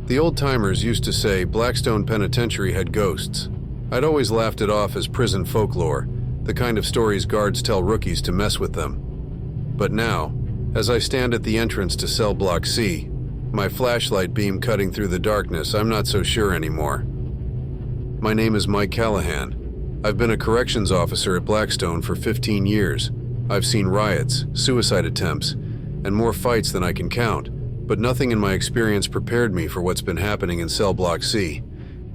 The old-timers used to say Blackstone Penitentiary had ghosts. I'd always laughed it off as prison folklore, the kind of stories guards tell rookies to mess with them. But now, as I stand at the entrance to cell block C, my flashlight beam cutting through the darkness, I'm not so sure anymore. My name is Mike Callahan. I've been a corrections officer at Blackstone for 15 years. I've seen riots, suicide attempts, and more fights than I can count, but nothing in my experience prepared me for what's been happening in cell block C.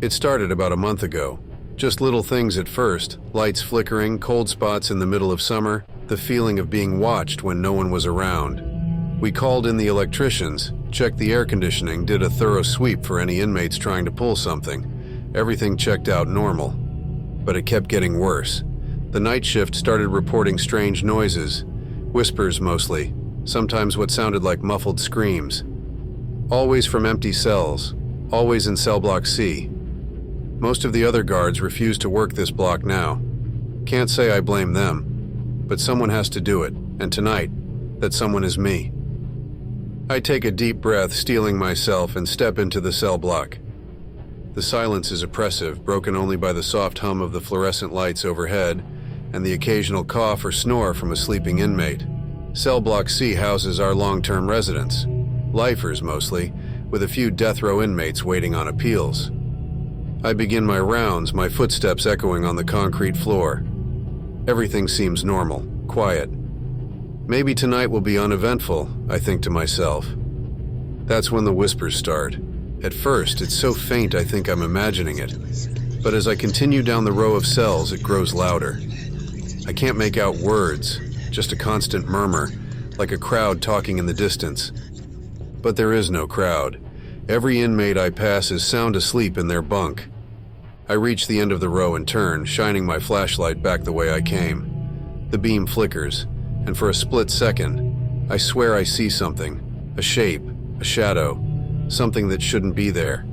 It started about a month ago. Just little things at first, lights flickering, cold spots in the middle of summer, the feeling of being watched when no one was around. We called in the electricians, checked the air conditioning, did a thorough sweep for any inmates trying to pull something. Everything checked out normal. But it kept getting worse. The night shift started reporting strange noises, whispers mostly, sometimes what sounded like muffled screams. Always from empty cells, always in cell block C. Most of the other guards refuse to work this block now. Can't say I blame them, but someone has to do it, and tonight, that someone is me. I take a deep breath, steeling myself, and step into the cell block. The silence is oppressive, broken only by the soft hum of the fluorescent lights overhead and the occasional cough or snore from a sleeping inmate. Cell block C houses our long-term residents, lifers mostly, with a few death row inmates waiting on appeals. I begin my rounds, my footsteps echoing on the concrete floor. Everything seems normal, quiet. Maybe tonight will be uneventful, I think to myself. That's when the whispers start. At first, it's so faint I think I'm imagining it. But as I continue down the row of cells, it grows louder. I can't make out words, just a constant murmur, like a crowd talking in the distance. But there is no crowd. Every inmate I pass is sound asleep in their bunk. I reach the end of the row and turn, shining my flashlight back the way I came. The beam flickers, and for a split second, I swear I see something, a shape, a shadow, something that shouldn't be there.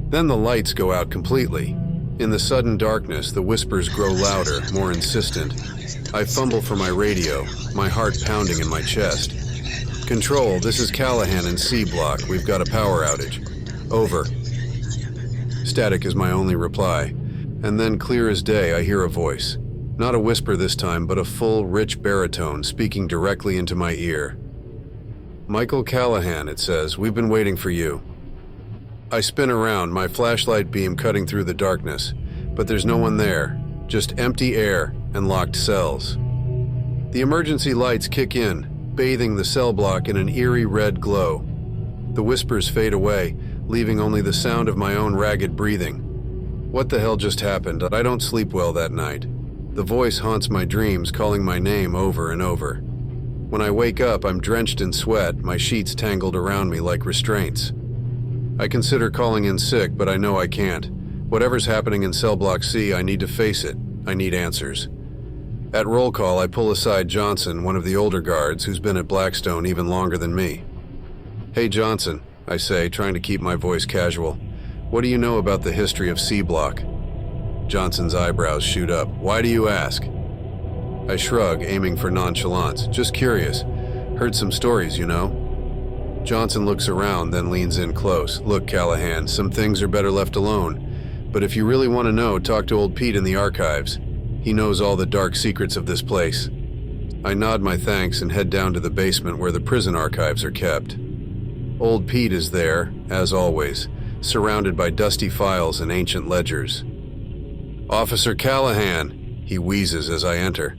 Then the lights go out completely. In the sudden darkness, the whispers grow louder, more insistent. I fumble for my radio, my heart pounding in my chest. Control, this is Callahan in C block. We've got a power outage. Over. Static is my only reply. And then, clear as day, I hear a voice. Not a whisper this time, but a full, rich baritone speaking directly into my ear. Michael Callahan, it says, we've been waiting for you. I spin around, my flashlight beam cutting through the darkness, but there's no one there, just empty air and locked cells. The emergency lights kick in, bathing the cell block in an eerie red glow. The whispers fade away, leaving only the sound of my own ragged breathing. What the hell just happened? I don't sleep well that night. The voice haunts my dreams, calling my name over and over. When I wake up, I'm drenched in sweat, my sheets tangled around me like restraints. I consider calling in sick, but I know I can't. Whatever's happening in cell block C, I need to face it. I need answers. At roll call, I pull aside Johnson, one of the older guards who's been at Blackstone even longer than me. Hey Johnson, I say, trying to keep my voice casual. What do you know about the history of C block? Johnson's eyebrows shoot up. Why do you ask? I shrug, aiming for nonchalance. Just curious. Heard some stories, you know. Johnson looks around, then leans in close. Look, Callahan, some things are better left alone. But if you really want to know, talk to old Pete in the archives. He knows all the dark secrets of this place. I nod my thanks and head down to the basement where the prison archives are kept. Old Pete is there, as always, surrounded by dusty files and ancient ledgers. Officer Callahan, he wheezes as I enter.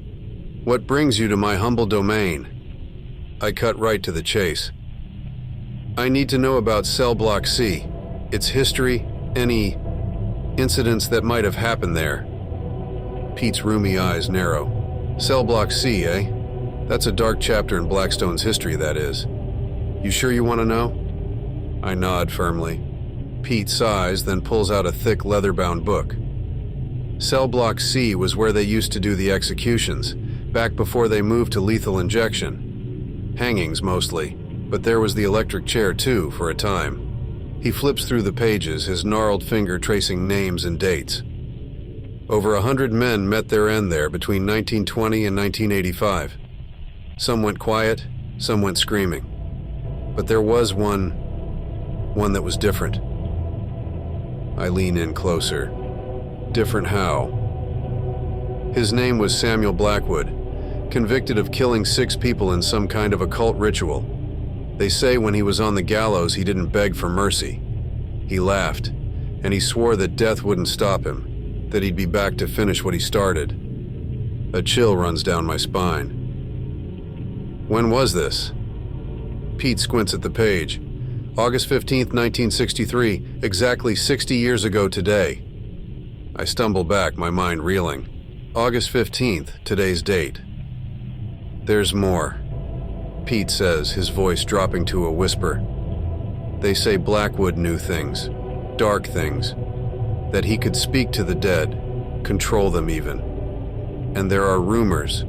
What brings you to my humble domain? I cut right to the chase. I need to know about cell block C, its history, any incidents that might have happened there. Pete's roomy eyes narrow. Cell block C, eh? That's a dark chapter in Blackstone's history, that is. You sure you want to know? I nod firmly. Pete sighs, then pulls out a thick leather-bound book. Cell block C was where they used to do the executions, back before they moved to lethal injection. Hangings, mostly. But there was the electric chair, too, for a time. He flips through the pages, his gnarled finger tracing names and dates. Over 100 men met their end there between 1920 and 1985. Some went quiet, some went screaming. But there was one that was different. I lean in closer. Different how? His name was Samuel Blackwood, convicted of killing 6 people in some kind of occult ritual. They say when he was on the gallows, he didn't beg for mercy. He laughed, and he swore that death wouldn't stop him, that he'd be back to finish what he started. A chill runs down my spine. When was this? Pete squints at the page. August 15th, 1963, exactly 60 years ago today. I stumble back, my mind reeling. August 15th, today's date. There's more, Pete says, his voice dropping to a whisper. They say Blackwood knew things, dark things, that he could speak to the dead, control them even. And there are rumors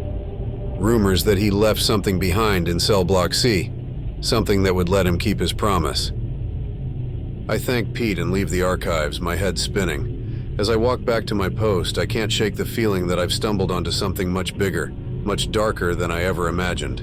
that he left something behind in cell block C, something that would let him keep his promise. I thank Pete and leave the archives, my head spinning. As I walk back to my post, I can't shake the feeling that I've stumbled onto something much bigger, much darker than I ever imagined.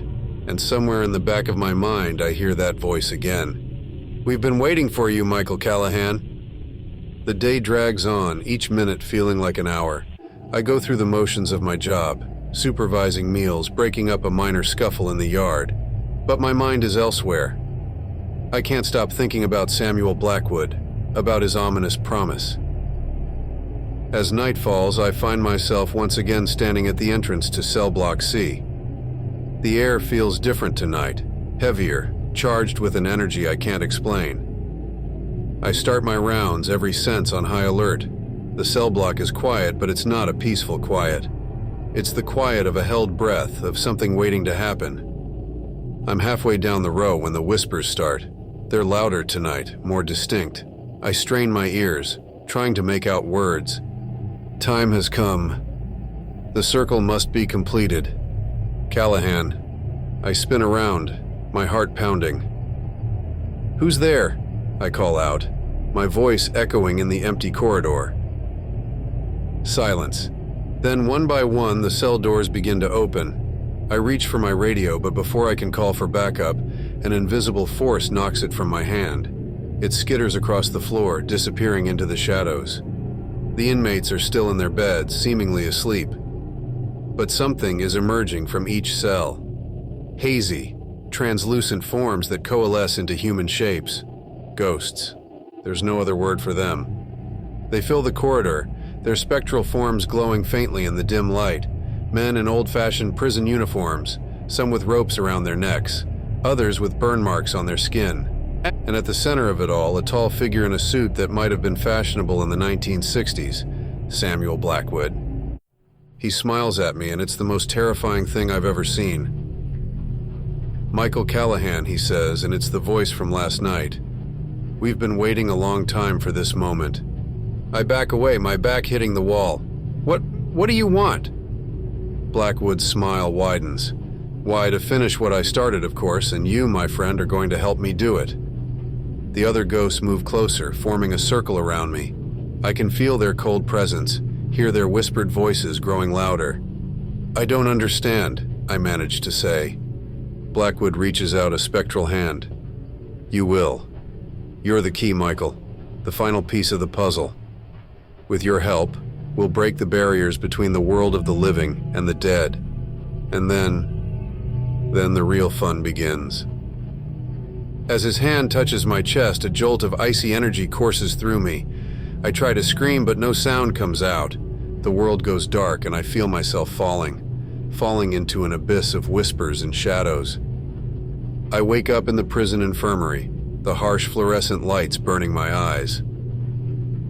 And somewhere in the back of my mind, I hear that voice again. We've been waiting for you, Michael Callahan. The day drags on, each minute feeling like an hour. I go through the motions of my job, supervising meals, breaking up a minor scuffle in the yard. But my mind is elsewhere. I can't stop thinking about Samuel Blackwood, about his ominous promise. As night falls, I find myself once again standing at the entrance to cell block C. The air feels different tonight, heavier, charged with an energy I can't explain. I start my rounds, every sense on high alert. The cell block is quiet, but it's not a peaceful quiet. It's the quiet of a held breath, of something waiting to happen. I'm halfway down the row when the whispers start. They're louder tonight, more distinct. I strain my ears, trying to make out words. Time has come. The circle must be completed. Callahan. I spin around, my heart pounding. Who's there? I call out, my voice echoing in the empty corridor. Silence. Then one by one, the cell doors begin to open. I reach for my radio, but before I can call for backup, an invisible force knocks it from my hand. It skitters across the floor, disappearing into the shadows. The inmates are still in their beds, seemingly asleep. But something is emerging from each cell. Hazy, translucent forms that coalesce into human shapes. Ghosts. There's no other word for them. They fill the corridor, their spectral forms glowing faintly in the dim light. Men in old-fashioned prison uniforms, some with ropes around their necks, others with burn marks on their skin. And at the center of it all, a tall figure in a suit that might have been fashionable in the 1960s, Samuel Blackwood. He smiles at me, and it's the most terrifying thing I've ever seen. Michael Callahan, he says, and it's the voice from last night. We've been waiting a long time for this moment. I back away, my back hitting the wall. What do you want? Blackwood's smile widens. Why, to finish what I started, of course, and you, my friend, are going to help me do it. The other ghosts move closer, forming a circle around me. I can feel their cold presence, hear their whispered voices growing louder. I don't understand, I manage to say. Blackwood reaches out a spectral hand. You will. You're the key, Michael, the final piece of the puzzle. With your help, we'll break the barriers between the world of the living and the dead. And then the real fun begins. As his hand touches my chest, a jolt of icy energy courses through me. I try to scream, but no sound comes out. The world goes dark, and I feel myself falling into an abyss of whispers and shadows. I wake up in the prison infirmary, the harsh fluorescent lights burning my eyes.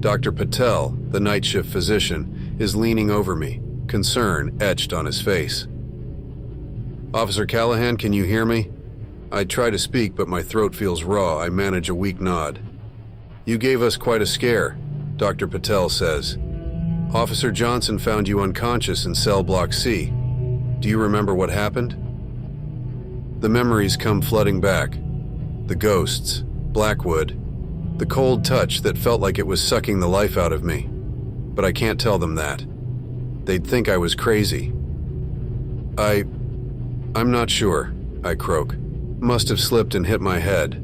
Dr. Patel, the night shift physician, is leaning over me, concern etched on his face. Officer Callahan, can you hear me? I try to speak, but my throat feels raw. I manage a weak nod. You gave us quite a scare, Dr. Patel says. Officer Johnson found you unconscious in cell block C. Do you remember what happened? The memories come flooding back. The ghosts, Blackwood, the cold touch that felt like it was sucking the life out of me. But I can't tell them that. They'd think I was crazy. I'm not sure, I croak. Must have slipped and hit my head.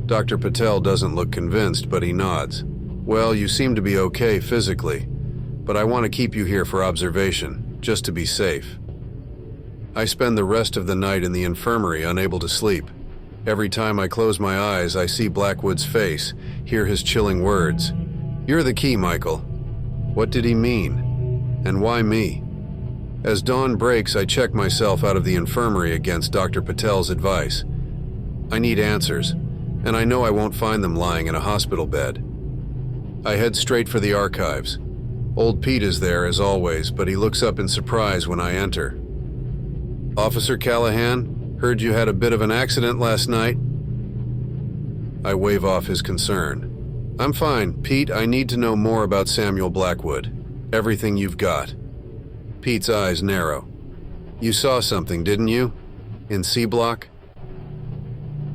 Dr. Patel doesn't look convinced, but he nods. Well, you seem to be okay physically, but I want to keep you here for observation, just to be safe. I spend the rest of the night in the infirmary, unable to sleep. Every time I close my eyes, I see Blackwood's face, hear his chilling words. "You're the key, Michael." What did he mean? And why me? As dawn breaks, I check myself out of the infirmary against Dr. Patel's advice. I need answers, and I know I won't find them lying in a hospital bed. I head straight for the archives. Old Pete is there as always, but he looks up in surprise when I enter. "Officer Callahan, heard you had a bit of an accident last night." I wave off his concern. "I'm fine, Pete. I need to know more about Samuel Blackwood. Everything you've got." Pete's eyes narrow. "You saw something, didn't you? In C Block?"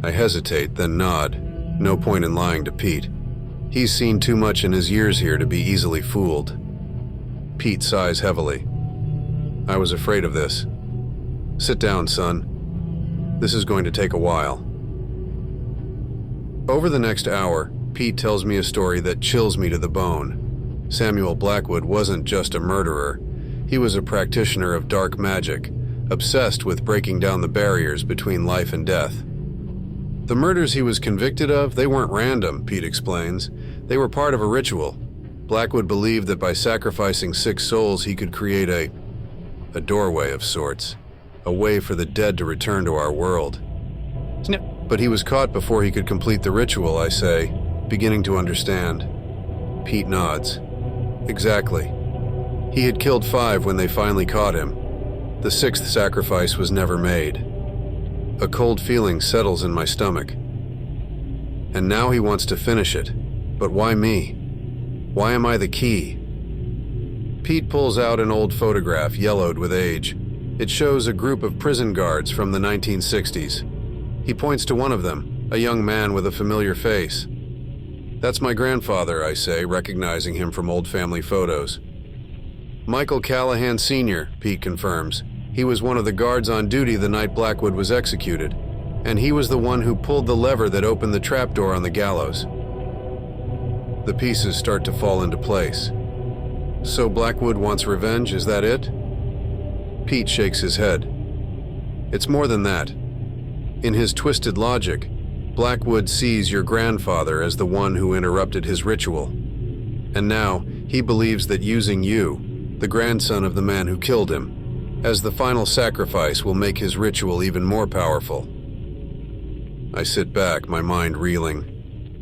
I hesitate, then nod. No point in lying to Pete. He's seen too much in his years here to be easily fooled. Pete sighs heavily. "I was afraid of this. Sit down, son. This is going to take a while." Over the next hour, Pete tells me a story that chills me to the bone. Samuel Blackwood wasn't just a murderer. He was a practitioner of dark magic, obsessed with breaking down the barriers between life and death. The murders he was convicted of, they weren't random, Pete explains. They were part of a ritual. Blackwood believed that by sacrificing 6 souls, he could create a doorway of sorts, a way for the dead to return to our world. But he was caught before he could complete the ritual, I say, beginning to understand. Pete nods. Exactly. He had killed 5 when they finally caught him. The 6th sacrifice was never made. A cold feeling settles in my stomach. And now he wants to finish it. But why me? Why am I the key? Pete pulls out an old photograph, yellowed with age. It shows a group of prison guards from the 1960s. He points to one of them, a young man with a familiar face. "That's my grandfather," I say, recognizing him from old family photos. "Michael Callahan Sr., Pete confirms. He was one of the guards on duty the night Blackwood was executed, and he was the one who pulled the lever that opened the trapdoor on the gallows." The pieces start to fall into place. "So Blackwood wants revenge, is that it?" Pete shakes his head. "It's more than that. In his twisted logic, Blackwood sees your grandfather as the one who interrupted his ritual. And now, he believes that using you, the grandson of the man who killed him, as the final sacrifice will make his ritual even more powerful." I sit back, my mind reeling.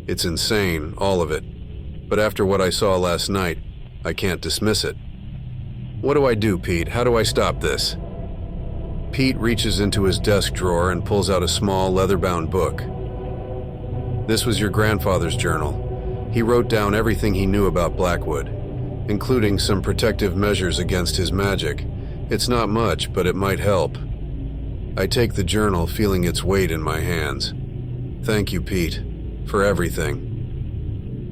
It's insane, all of it. But after what I saw last night, I can't dismiss it. "What do I do, Pete? How do I stop this?" Pete reaches into his desk drawer and pulls out a small leather-bound book. "This was your grandfather's journal. He wrote down everything he knew about Blackwood, including some protective measures against his magic. It's not much, but it might help." I take the journal, feeling its weight in my hands. "Thank you, Pete, for everything."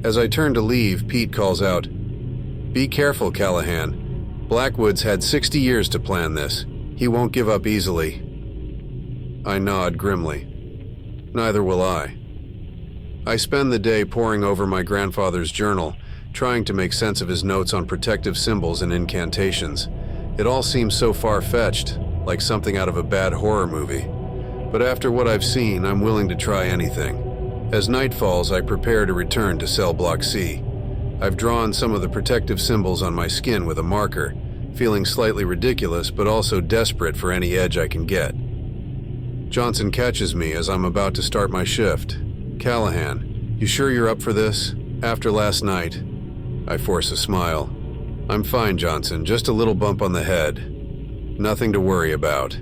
As I turn to leave, Pete calls out, "Be careful, Callahan. Blackwood's had 60 years to plan this. He won't give up easily." I nod grimly. Neither will I. I spend the day poring over my grandfather's journal, trying to make sense of his notes on protective symbols and incantations. It all seems so far-fetched, like something out of a bad horror movie. But after what I've seen, I'm willing to try anything. As night falls, I prepare to return to Cell Block C. I've drawn some of the protective symbols on my skin with a marker, feeling slightly ridiculous but also desperate for any edge I can get. Johnson catches me as I'm about to start my shift. "Callahan, you sure you're up for this? After last night?" I force a smile. "I'm fine, Johnson, just a little bump on the head. Nothing to worry about."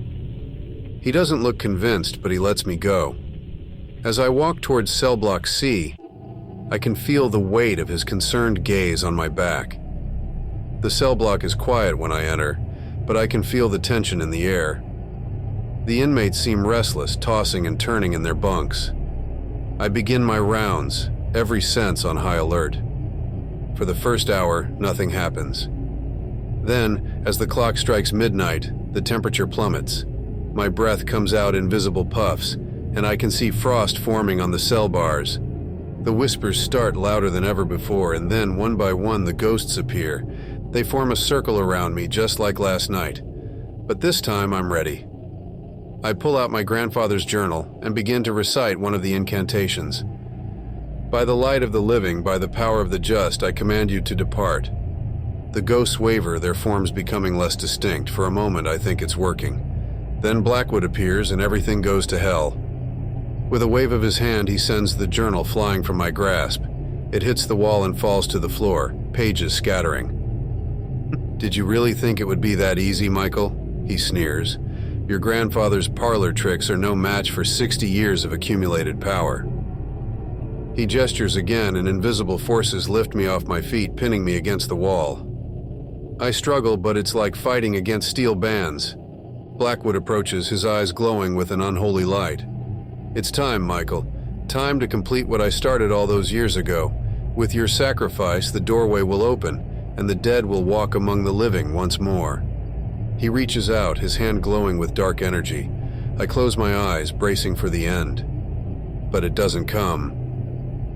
He doesn't look convinced, but he lets me go. As I walk towards Cell Block C, I can feel the weight of his concerned gaze on my back. The cell block is quiet when I enter, but I can feel the tension in the air. The inmates seem restless, tossing and turning in their bunks. I begin my rounds, every sense on high alert. For the first hour, nothing happens. Then, as the clock strikes midnight, the temperature plummets. My breath comes out in visible puffs, and I can see frost forming on the cell bars. The whispers start louder than ever before, and then, one by one, the ghosts appear. They form a circle around me, just like last night. But this time, I'm ready. I pull out my grandfather's journal and begin to recite one of the incantations. By the light of the living, by the power of the just, I command you to depart. The ghosts waver, their forms becoming less distinct. For a moment, I think it's working. Then Blackwood appears and everything goes to hell. With a wave of his hand, he sends the journal flying from my grasp. It hits the wall and falls to the floor, pages scattering. "Did you really think it would be that easy, Michael?" he sneers. "Your grandfather's parlor tricks are no match for 60 years of accumulated power." He gestures again, and invisible forces lift me off my feet, pinning me against the wall. I struggle, but it's like fighting against steel bands. Blackwood approaches, his eyes glowing with an unholy light. "It's time, Michael. Time to complete what I started all those years ago. With your sacrifice, the doorway will open, and the dead will walk among the living once more." He reaches out, his hand glowing with dark energy. I close my eyes, bracing for the end. But it doesn't come.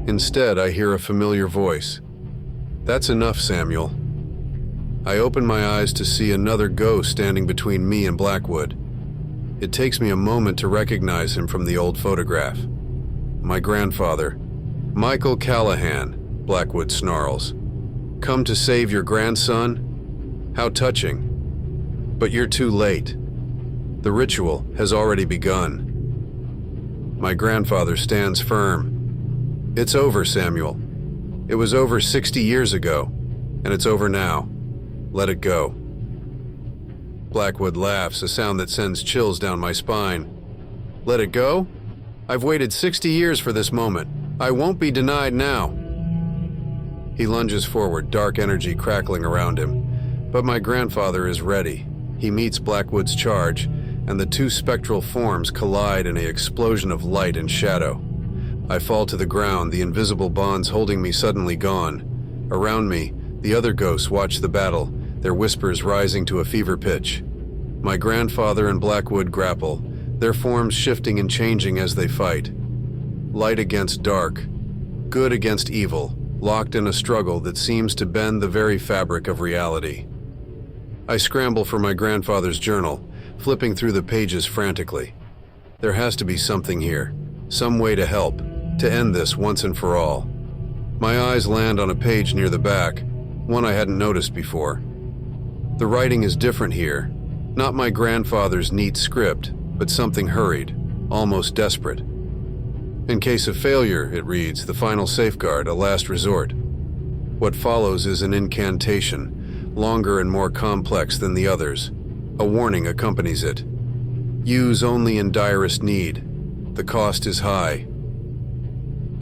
Instead, I hear a familiar voice. "That's enough, Samuel." I open my eyes to see another ghost standing between me and Blackwood. It takes me a moment to recognize him from the old photograph. My grandfather. "Michael Callahan," Blackwood snarls. "Come to save your grandson? How touching. But you're too late. The ritual has already begun." My grandfather stands firm. "It's over, Samuel. It was over 60 years ago, and it's over now. Let it go." Blackwood laughs, a sound that sends chills down my spine. "Let it go? I've waited 60 years for this moment. I won't be denied now." He lunges forward, dark energy crackling around him. But my grandfather is ready. He meets Blackwood's charge, and the two spectral forms collide in an explosion of light and shadow. I fall to the ground, the invisible bonds holding me suddenly gone. Around me, the other ghosts watch the battle, their whispers rising to a fever pitch. My grandfather and Blackwood grapple, their forms shifting and changing as they fight. Light against dark, good against evil, locked in a struggle that seems to bend the very fabric of reality. I scramble for my grandfather's journal, flipping through the pages frantically. There has to be something here, some way to help, to end this once and for all. My eyes land on a page near the back, one I hadn't noticed before. The writing is different here, not my grandfather's neat script, but something hurried, almost desperate. "In case of failure," it reads, "the final safeguard, a last resort." What follows is an incantation, longer and more complex than the others. A warning accompanies it. "Use only in direst need. The cost is high."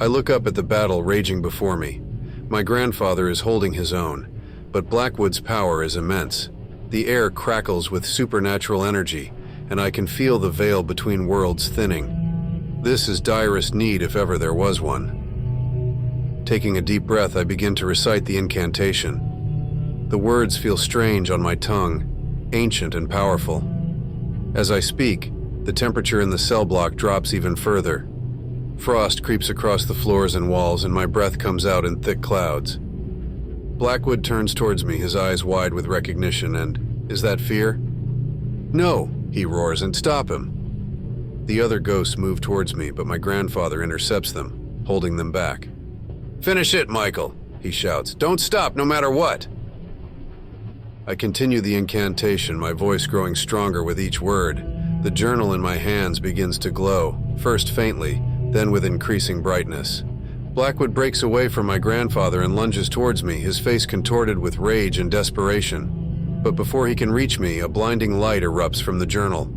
I look up at the battle raging before me. My grandfather is holding his own, but Blackwood's power is immense. The air crackles with supernatural energy, and I can feel the veil between worlds thinning. This is direst need if ever there was one. Taking a deep breath, I begin to recite the incantation. The words feel strange on my tongue, ancient and powerful. As I speak, the temperature in the cell block drops even further. Frost creeps across the floors and walls, and my breath comes out in thick clouds. Blackwood turns towards me, his eyes wide with recognition, and, "Is that fear?" "No," he roars, "and stop him." The other ghosts move towards me, but my grandfather intercepts them, holding them back. "Finish it, Michael," he shouts. "Don't stop, no matter what." I continue the incantation, my voice growing stronger with each word. The journal in my hands begins to glow, first faintly, then with increasing brightness. Blackwood breaks away from my grandfather and lunges towards me, his face contorted with rage and desperation. But before he can reach me, a blinding light erupts from the journal.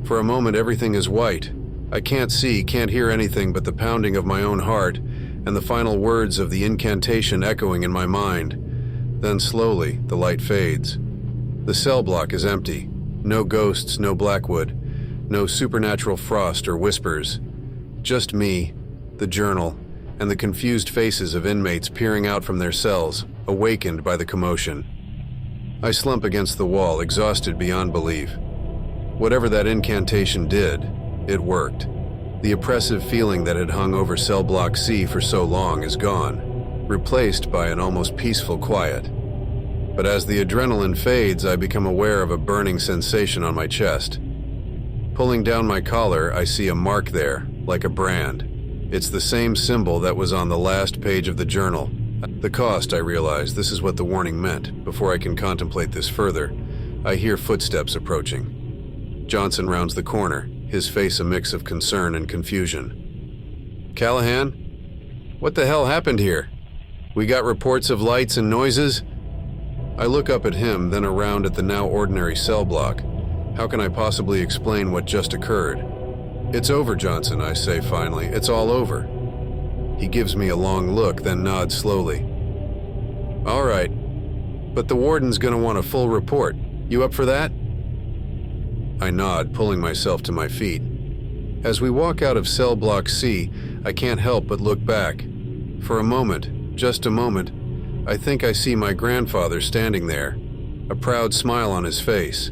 For a moment, everything is white. I can't see, can't hear anything but the pounding of my own heart and the final words of the incantation echoing in my mind. Then slowly, the light fades. The cell block is empty. No ghosts, no Blackwood, no supernatural frost or whispers. Just me, the journal, and the confused faces of inmates peering out from their cells, awakened by the commotion. I slump against the wall, exhausted beyond belief. Whatever that incantation did, it worked. The oppressive feeling that had hung over cell block C for so long is gone, replaced by an almost peaceful quiet. But as the adrenaline fades, I become aware of a burning sensation on my chest. Pulling down my collar, I see a mark there, like a brand. It's the same symbol that was on the last page of the journal. The cost, I realize, this is what the warning meant. Before I can contemplate this further, I hear footsteps approaching. Johnson rounds the corner, his face a mix of concern and confusion. Callahan? What the hell happened here? We got reports of lights and noises? I look up at him, then around at the now ordinary cell block. How can I possibly explain what just occurred? It's over, Johnson, I say finally. It's all over. He gives me a long look, then nods slowly. All right, but the warden's gonna want a full report. You up for that? I nod, pulling myself to my feet. As we walk out of cell block C, I can't help but look back. For a moment, just a moment, I think I see my grandfather standing there, a proud smile on his face.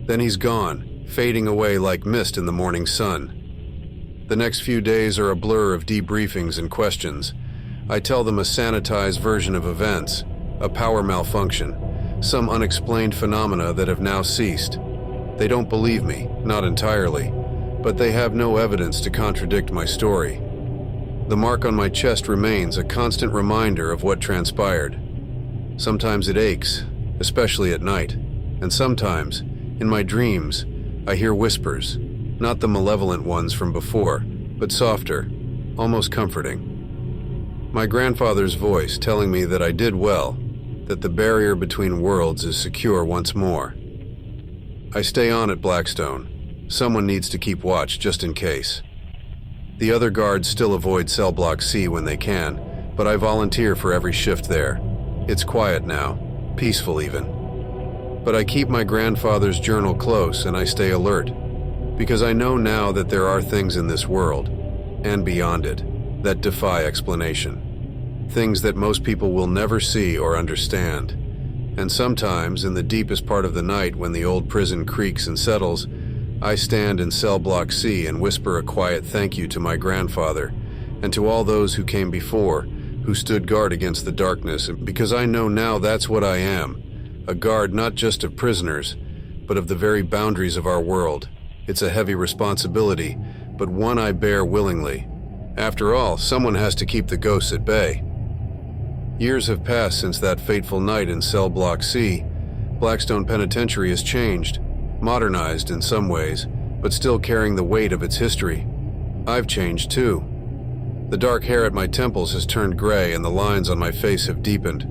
Then he's gone, fading away like mist in the morning sun. The next few days are a blur of debriefings and questions. I tell them a sanitized version of events, a power malfunction, some unexplained phenomena that have now ceased. They don't believe me, not entirely, but they have no evidence to contradict my story. The mark on my chest remains a constant reminder of what transpired. Sometimes it aches, especially at night, and sometimes, in my dreams, I hear whispers, not the malevolent ones from before, but softer, almost comforting. My grandfather's voice telling me that I did well, that the barrier between worlds is secure once more. I stay on at Blackstone. Someone needs to keep watch just in case. The other guards still avoid cell block C when they can, but I volunteer for every shift there. It's quiet now, peaceful even. But I keep my grandfather's journal close and I stay alert, because I know now that there are things in this world, and beyond it, that defy explanation. Things that most people will never see or understand. And sometimes, in the deepest part of the night when the old prison creaks and settles, I stand in cell block C and whisper a quiet thank you to my grandfather, and to all those who came before, who stood guard against the darkness, because I know now that's what I am, a guard not just of prisoners, but of the very boundaries of our world. It's a heavy responsibility, but one I bear willingly. After all, someone has to keep the ghosts at bay. Years have passed since that fateful night in cell block C. Blackstone Penitentiary has changed, modernized in some ways, but still carrying the weight of its history. I've changed too. The dark hair at my temples has turned gray and the lines on my face have deepened.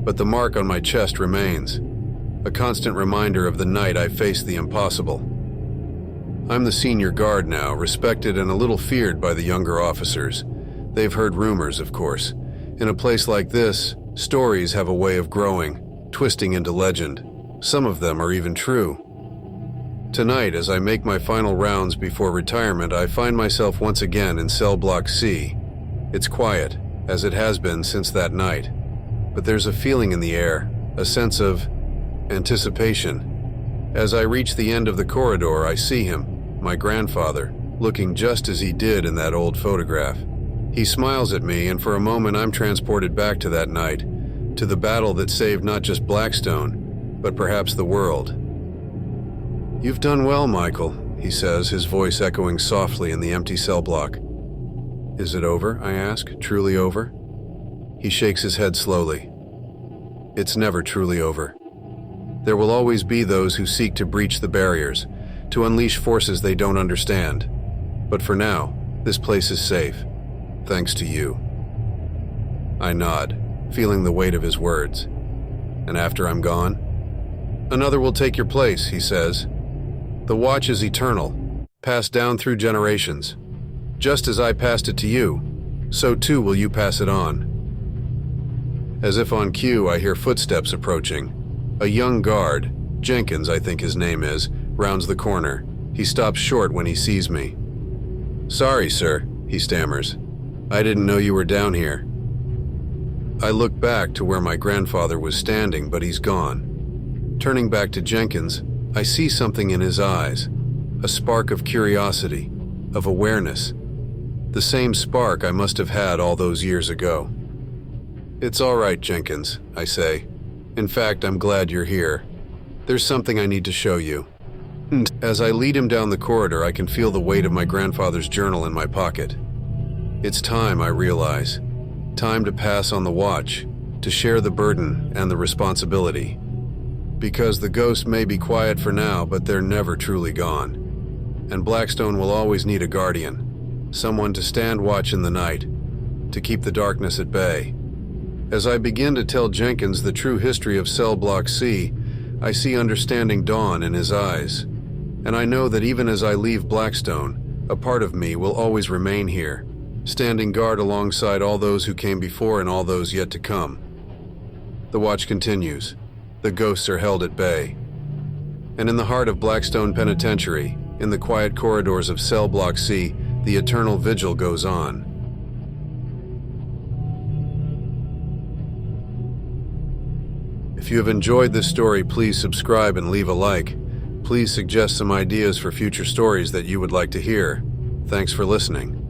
But the mark on my chest remains, a constant reminder of the night I faced the impossible. I'm the senior guard now, respected and a little feared by the younger officers. They've heard rumors, of course. In a place like this, stories have a way of growing, twisting into legend. Some of them are even true. Tonight, as I make my final rounds before retirement, I find myself once again in cell block C. It's quiet, as it has been since that night. But there's a feeling in the air, a sense of anticipation. As I reach the end of the corridor, I see him, my grandfather, looking just as he did in that old photograph. He smiles at me, and for a moment I'm transported back to that night, to the battle that saved not just Blackstone, but perhaps the world. "You've done well, Michael," he says, his voice echoing softly in the empty cell block. "Is it over?" I ask. "Truly over?" He shakes his head slowly. "It's never truly over. There will always be those who seek to breach the barriers, to unleash forces they don't understand. But for now, this place is safe, thanks to you." I nod, feeling the weight of his words. "And after I'm gone?" "Another will take your place," he says. "The watch is eternal, passed down through generations. Just as I passed it to you, so too will you pass it on." As if on cue, I hear footsteps approaching. A young guard, Jenkins I think his name is, rounds the corner. He stops short when he sees me. "Sorry, sir," he stammers. "I didn't know you were down here." I look back to where my grandfather was standing, but he's gone. Turning back to Jenkins, I see something in his eyes, a spark of curiosity, of awareness. The same spark I must have had all those years ago. "It's all right, Jenkins," I say. "In fact, I'm glad you're here. There's something I need to show you." And as I lead him down the corridor, I can feel the weight of my grandfather's journal in my pocket. It's time, I realize. Time to pass on the watch, to share the burden and the responsibility. Because the ghosts may be quiet for now, but they're never truly gone. And Blackstone will always need a guardian, someone to stand watch in the night, to keep the darkness at bay. As I begin to tell Jenkins the true history of Cell Block C, I see understanding dawn in his eyes. And I know that even as I leave Blackstone, a part of me will always remain here, standing guard alongside all those who came before and all those yet to come. The watch continues. The ghosts are held at bay. And in the heart of Blackstone Penitentiary, in the quiet corridors of Cell Block C, the eternal vigil goes on. If you have enjoyed this story, please subscribe and leave a like. Please suggest some ideas for future stories that you would like to hear. Thanks for listening.